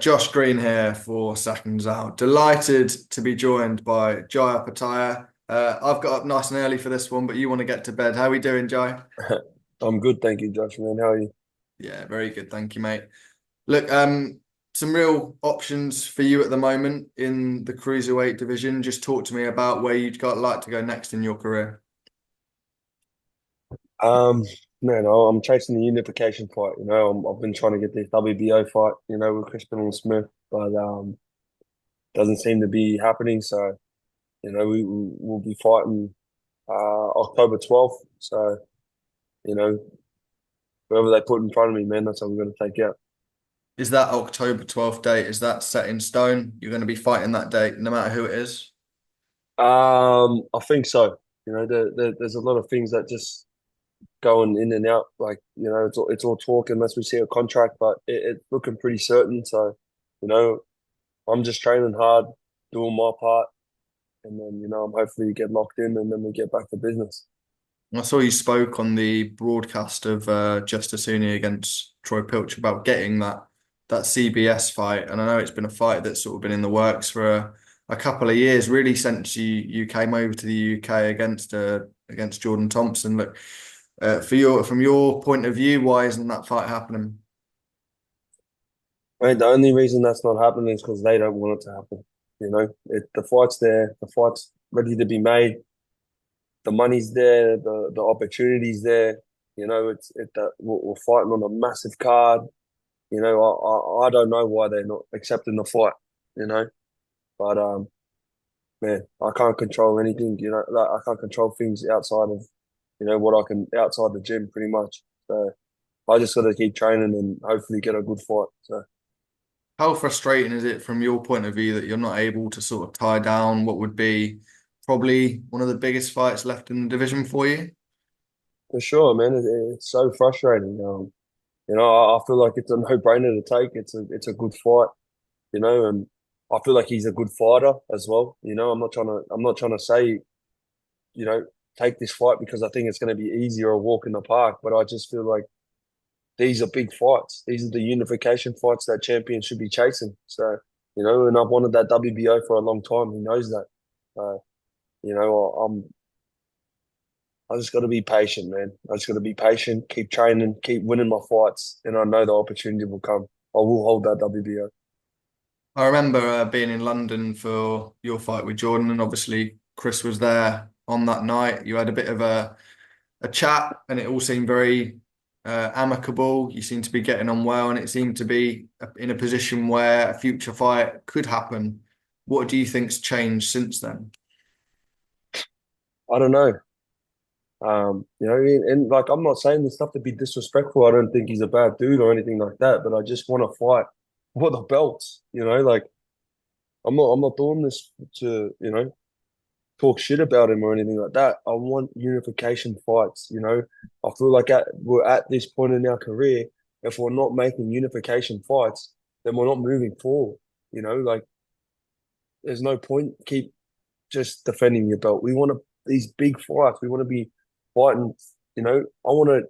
Josh Green here for Seconds Out. Delighted to be joined by Jai Opetaia. I've got up nice and early for this one, but you want to get to bed. How are we doing, Jai? I'm good, thank you, Josh, man. How are you? Yeah, very good. Thank you, mate. Look, some real options for you at the moment in the cruiserweight division. Just talk to me about where you'd like to go next in your career. Um, Man, I'm chasing the unification fight. I've been trying to get this WBO fight, with Chris Billam-Smith, but doesn't seem to be happening. So, we'll be fighting October 12th. So, you know, whoever they put in front of me, man, that's what we're going to take out. Is that October 12th date? Is that set in stone? You're going to be fighting that date, no matter who it is? I think so. There's a lot of things that just going in and out. Like, it's all talk unless we see a contract, but it's looking pretty certain. So, you know, I'm just training hard, doing my part, and then, I'm hopefully get locked in and then we get back to business. I saw you spoke on the broadcast of Justice Hooneys against Troy Pilch about getting that CBS fight, and I know it's been a fight that's sort of been in the works for a couple of years, really since you came over to the UK against Jordan Thompson. Look, from your point of view, why isn't that fight happening? I mean, the only reason that's not happening is because they don't want it to happen. The fight's there, the fight's ready to be made, the money's there, the opportunity's there. We're fighting on a massive card. I don't know why they're not accepting the fight. You know, but man, I can't control anything. Like, I can't control things outside of what I can outside the gym, pretty much. So I just got to keep training and hopefully get a good fight. So How frustrating is it from your point of view that you're not able to sort of tie down what would be probably one of the biggest fights left in the division for you? for sure, man, it's so frustrating. I feel like it's a no-brainer to take. It's a good fight, and I feel like he's a good fighter as well. I'm not trying to say, you know, take this fight because I think it's going to be easier a walk in the park, but I just feel like these are big fights. These are the unification fights that champions should be chasing. So, and I've wanted that WBO for a long time. He knows that. Uh, I just got to be patient, man. I just got to be patient, keep training, keep winning my fights, and I know the opportunity will come. I will hold that WBO. I remember being in London for your fight with Jordan, and obviously Chris was there on that night. You had a bit of a chat, and it all seemed very amicable. You seemed to be getting on well, and it seemed to be in a position where a future fight could happen. What do you think's changed since then? I don't know. And like I'm not saying this stuff to be disrespectful. I don't think he's a bad dude or anything like that, but I just want to fight for the belts. Like I'm not doing this to, talk shit about him or anything like that. I want unification fights. I feel like we're at this point in our career. If we're not making unification fights, then we're not moving forward. Like there's no point keep just defending your belt. We want these big fights. We want to be fighting. I want to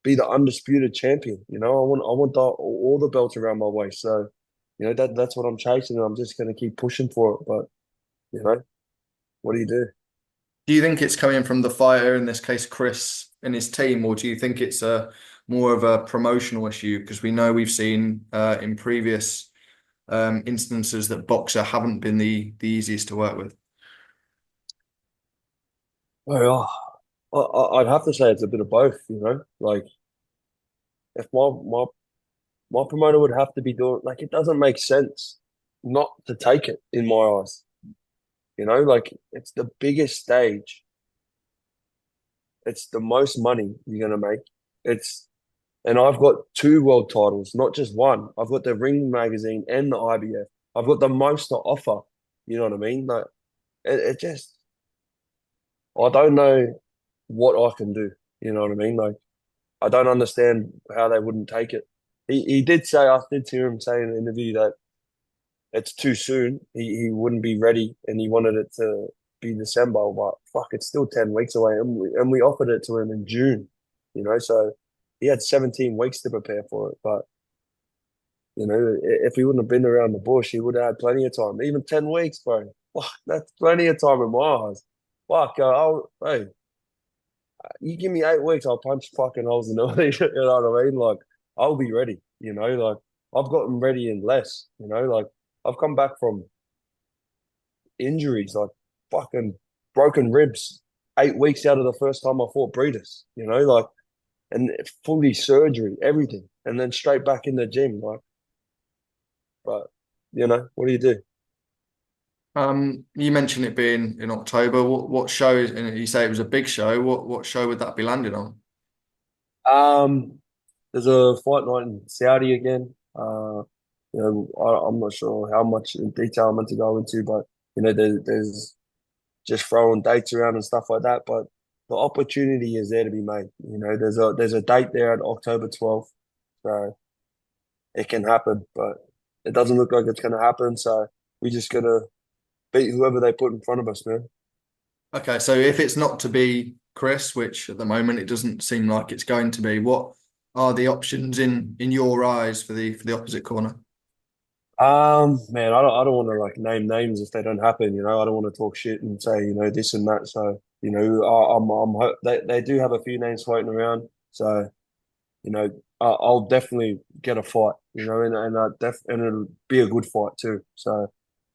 be the undisputed champion. I want all the belts around my waist. So, that's what I'm chasing, and I'm just going to keep pushing for it. But you know, what do you do? Do you think it's coming from the fighter, in this case, Chris and his team, or do you think it's a more of a promotional issue? Because we know we've seen in previous instances that boxer haven't been the easiest to work with. Well, I'd have to say it's a bit of both. Like if my promoter would have to be doing like it doesn't make sense not to take it in my eyes. Like it's the biggest stage. It's the most money you're gonna make. It's and I've got two world titles, not just one. I've got the Ring magazine and the IBF. I've got the most to offer. You know what I mean? Like it just I don't know what I can do. You know what I mean? Like I don't understand how they wouldn't take it. He did say I did hear him say in an interview that it's too soon. He wouldn't be ready, and he wanted it to be December. But fuck, it's still 10 weeks away, and we offered it to him in June. So he had 17 weeks to prepare for it. But You know, if he wouldn't have been around the bush, he would have had plenty of time. Even 10 weeks, bro. Fuck, that's plenty of time in my eyes. Fuck, hey, you give me 8 weeks, I'll punch fucking holes in the you know what I mean? Like, I'll be ready, you know? Like, I've gotten ready in less, you know? Like, I've come back from injuries, like fucking broken ribs 8 weeks out of the first time I fought Breeders, you know? Like, and fully surgery, everything. And then straight back in the gym, like, but, you know, what do you do? You mentioned it being in October. What shows? And you say it was a big show. What show would that be landing on? Um, there's a fight night in Saudi again. You know, I'm not sure how much in detail I'm meant to go into, but you know, there's just throwing dates around and stuff like that. But the opportunity is there to be made. You know, there's a date there at October 12th, so it can happen, but it doesn't look like it's going to happen. So we just gotta beat whoever they put in front of us, man. Okay, so if it's not to be Chris, which at the moment it doesn't seem like it's going to be, what are the options in your eyes for the opposite corner? Man, I don't want to like name names if they don't happen. You know, I don't want to talk shit and say this and that. So you know, they do have a few names floating around. So you know, I'll definitely get a fight. You know, and it'll be a good fight too. So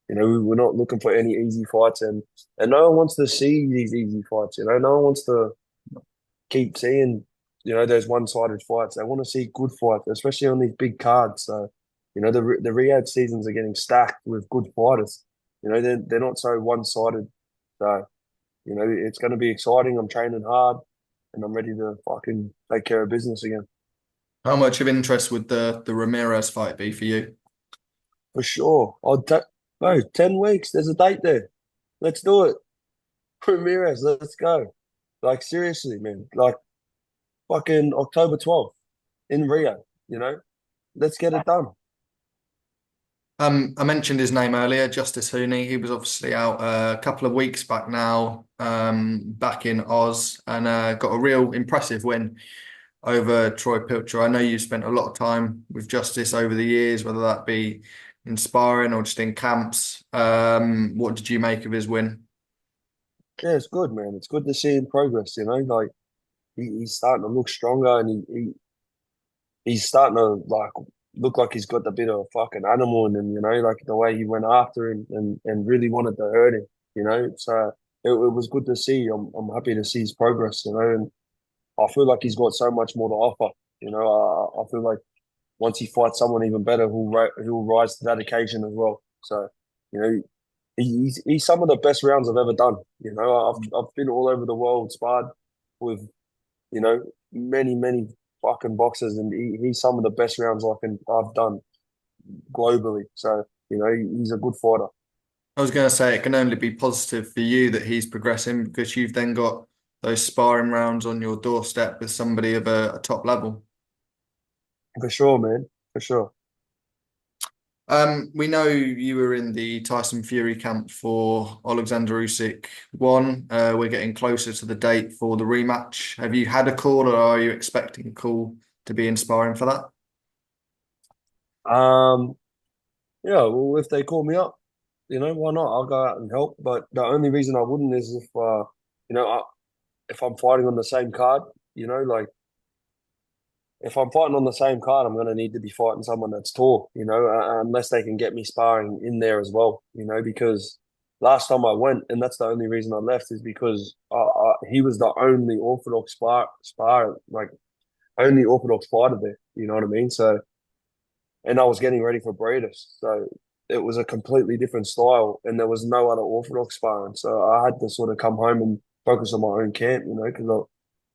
you know, we're not looking for any easy fights, and no one wants to see these easy fights. You know, no one wants to keep seeing those one-sided fights. They want to see good fights, especially on these big cards. So you know, the Riyadh seasons are getting stacked with good fighters. You know, they're not so one-sided. So you know, it's going to be exciting. I'm training hard, and I'm ready to fucking take care of business again. How much of interest would the Ramirez fight be for you? For sure. Bro, 10 weeks. There's a date there. Let's do it. Ramirez, let's go. Like, seriously, man. Like, fucking October 12th in Rio, you know? Let's get it done. I mentioned his name earlier, Justice Hooney. He was obviously out a couple of weeks back now, back in Oz, and got a real impressive win over Troy Pilcher. I know you spent a lot of time with Justice over the years, whether that be in sparring or just in camps. What did you make of his win? Yeah, it's good, man. It's good to see him progress, you know? Like, he's starting to look stronger and he's starting to, like, look like he's got a bit of a fucking animal in him, you know? Like, the way he went after him and really wanted to hurt him, you know? So it was good to see. I'm happy to see his progress, you know? And I feel like he's got so much more to offer. You know, I feel like once he fights someone even better, he'll rise to that occasion as well. So, you know, he's some of the best rounds I've ever done. You know, I've been all over the world, sparred with many fucking boxers, and he's some of the best rounds I've done globally. So, you know, he's a good fighter. I was going to say it can only be positive for you that he's progressing because you've then got those sparring rounds on your doorstep with somebody of a top level. For sure, man. For sure. We know you were in the Tyson Fury camp for Oleksandr Usyk one. We're getting closer to the date for the rematch. Have you had a call or are you expecting a call to be inspiring for that? Um, yeah, well, if they call me up, why not? I'll go out and help. But the only reason I wouldn't is if, you know, I, if I'm fighting on the same card, like if I'm fighting on the same card, I'm going to need to be fighting someone that's tall, unless they can get me sparring in there as well, because last time I went, and that's the only reason I left, is because he was the only Orthodox like only Orthodox fighter there. You know what I mean? So, and I was getting ready for Breeders. So it was a completely different style, and there was no other Orthodox sparring. So I had to sort of come home and focus on my own camp, because I'm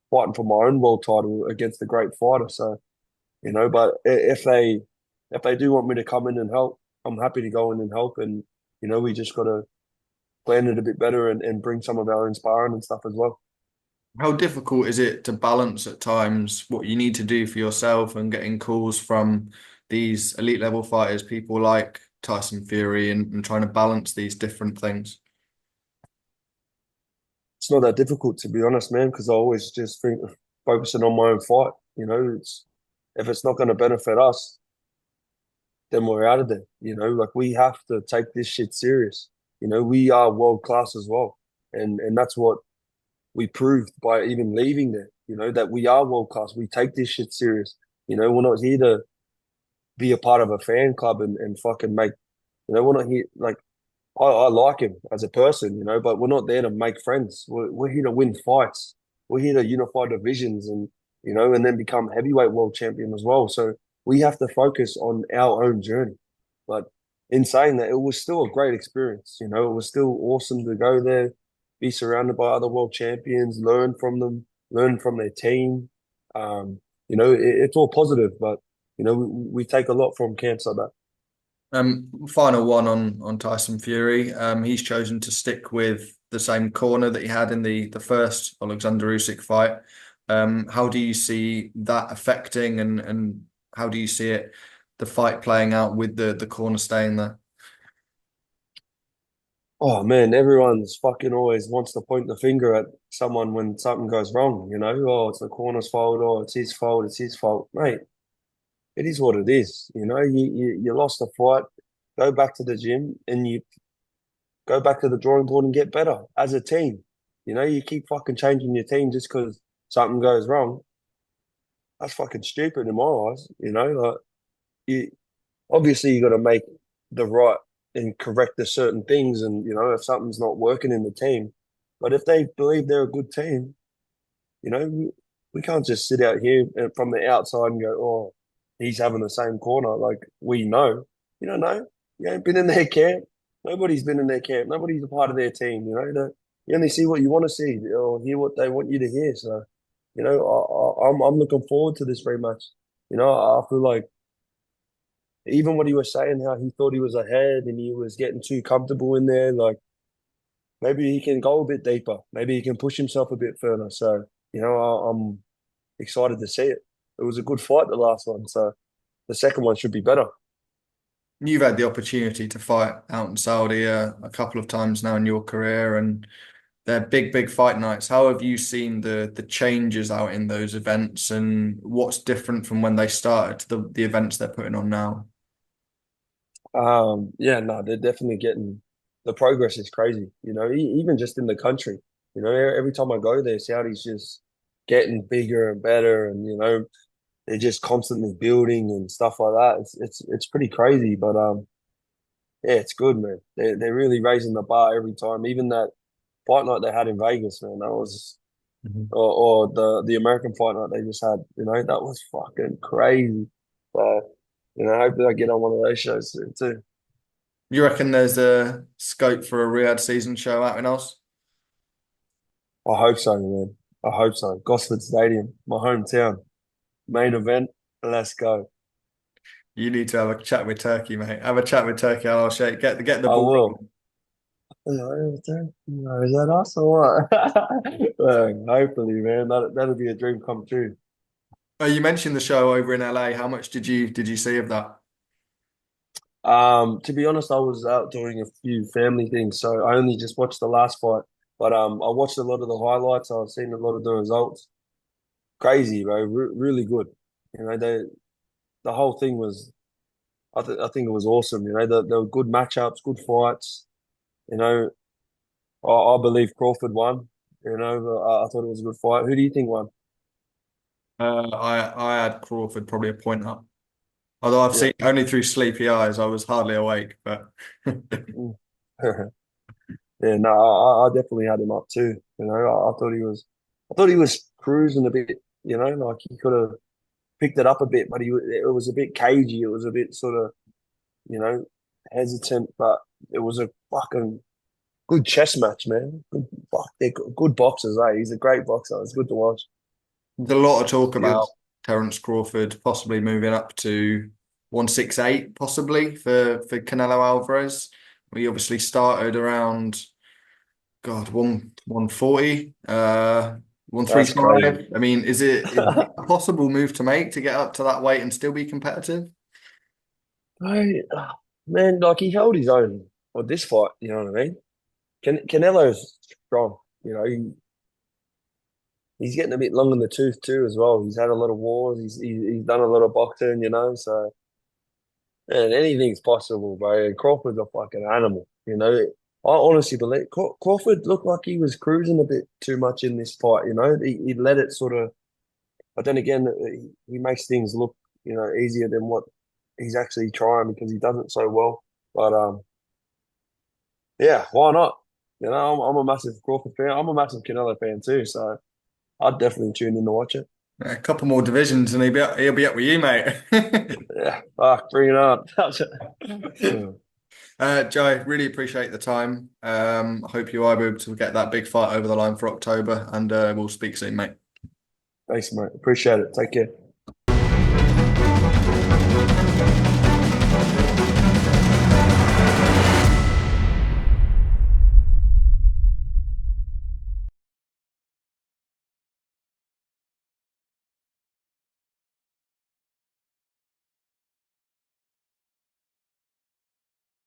fighting for my own world title against a great fighter. So, but if they do want me to come in and help, I'm happy to go in and help. And, we just got to plan it a bit better and bring some of our own sparring and stuff as well. How difficult is it to balance at times what you need to do for yourself and getting calls from these elite level fighters, people like Tyson Fury, and trying to balance these different things? It's not that difficult, to be honest, man, because I always just think of focusing on my own fight. If it's not going to benefit us, then we're out of there. Like we have to take this shit serious. We are world class as well, and that's what we proved by even leaving there. That we are world class. We take this shit serious. We're not here to be a part of a fan club and fucking make. We're not here like I like him as a person, but we're not there to make friends. We're here to win fights. We're here to unify divisions and then become heavyweight world champion as well. So we have to focus on our own journey. But in saying that, it was still a great experience. It was still awesome to go there, be surrounded by other world champions, learn from them, learn from their team. It's all positive, but we take a lot from camps like that. Final one on Tyson Fury. He's chosen to stick with the same corner that he had in the first Oleksandr Usyk fight. How do you see that affecting and how do you see the fight playing out with the corner staying there? Oh man, everyone's fucking always wants to point the finger at someone when something goes wrong. Oh, it's the corner's fault, or it's his fault, it's his fault. Mate, it is what it is. You lost a fight, go back to the gym and you go back to the drawing board and get better as a team. You keep fucking changing your team just because something goes wrong. That's fucking stupid in my eyes. Like you obviously you got to make the right and correct the certain things, and if something's not working in the team, but if they believe they're a good team, we can't just sit out here from the outside and go, oh, he's having the same corner. Like we know, you don't know. You ain't been in their camp. Nobody's been in their camp. Nobody's a part of their team. You only see what you want to see or hear what they want you to hear. So, I'm looking forward to this rematch. I feel like even what he was saying, how he thought he was ahead and he was getting too comfortable in there, like maybe he can go a bit deeper. Maybe he can push himself a bit further. So, I'm excited to see it. It was a good fight, the last one. So the second one should be better. You've had the opportunity to fight out in Saudi a couple of times now in your career, and they're big fight nights. How have you seen the changes out in those events, and what's different from when they started to the events they're putting on now? Yeah, no, they're definitely getting the progress is crazy. Even just in the country. Every time I go there, Saudi's just getting bigger and better, and they're just constantly building and stuff like that. It's pretty crazy, but yeah, it's good, man. They're really raising the bar every time. Even that fight night they had in Vegas, man, that was Mhm. or the American fight night they just had, that was fucking crazy. So, hopefully I get on one of those shows soon too. You reckon there's a scope for a Riyadh season show out in Oz? I hope so, man. I hope so. Gosford Stadium, my hometown. Main event. Let's go. You need to have a chat with Turkey, mate. Have a chat with Turkey, and I'll show you. Get the I ball will. rolling. Is that us or what? Hopefully, man. That'll be a dream come true. Oh, you mentioned the show over in LA. How much did you see of that? To be honest, I was out doing a few family things, so I only just watched the last fight. But I watched a lot of the highlights. I've seen a lot of the results. Crazy, bro. Really good. The whole thing was. I think it was awesome. There were good matchups, good fights. You know, I believe Crawford won. I thought it was a good fight. Who do you think won? I had Crawford probably a point up. Although I've Yeah. seen only through sleepy eyes, I was hardly awake. But Mm. Yeah, no, I definitely had him up too. I thought he was cruising a bit. Like he could have picked it up a bit, but it was a bit cagey. It was a bit sort of, you know, hesitant. But it was a fucking good chess match, man. They're good boxers, eh? He's a great boxer. It's good to watch. there's a lot of talk Good. about Terence Crawford possibly moving up to 168, possibly for Canelo Alvarez. We obviously started around God, 140, That's crazy. 135. I mean, is it a possible move to make to get up to that weight and still be competitive? I, man, like he held his own on this fight. You know what I mean? Canelo's strong. He's getting a bit long in the tooth too, as well. He's had a lot of wars. He's done a lot of boxing. So And anything's possible, bro. And Crawford's a fucking animal, you know. I honestly believe Crawford looked like he was cruising a bit too much in this fight, you know. He let it sort of, but then again, he makes things look, you know, easier than what he's actually trying because he does it so well. But yeah, why not? You know, I'm a massive Crawford fan. I'm a massive Canelo fan too, so I'd definitely tune in to watch it. A couple more divisions and he'll be up with you, mate. Yeah, fuck, bring it on. Yeah. Joe, really appreciate the time. I hope you are able to get that big fight over the line for October, and we'll speak soon, mate. Thanks, mate. Appreciate it. Take care.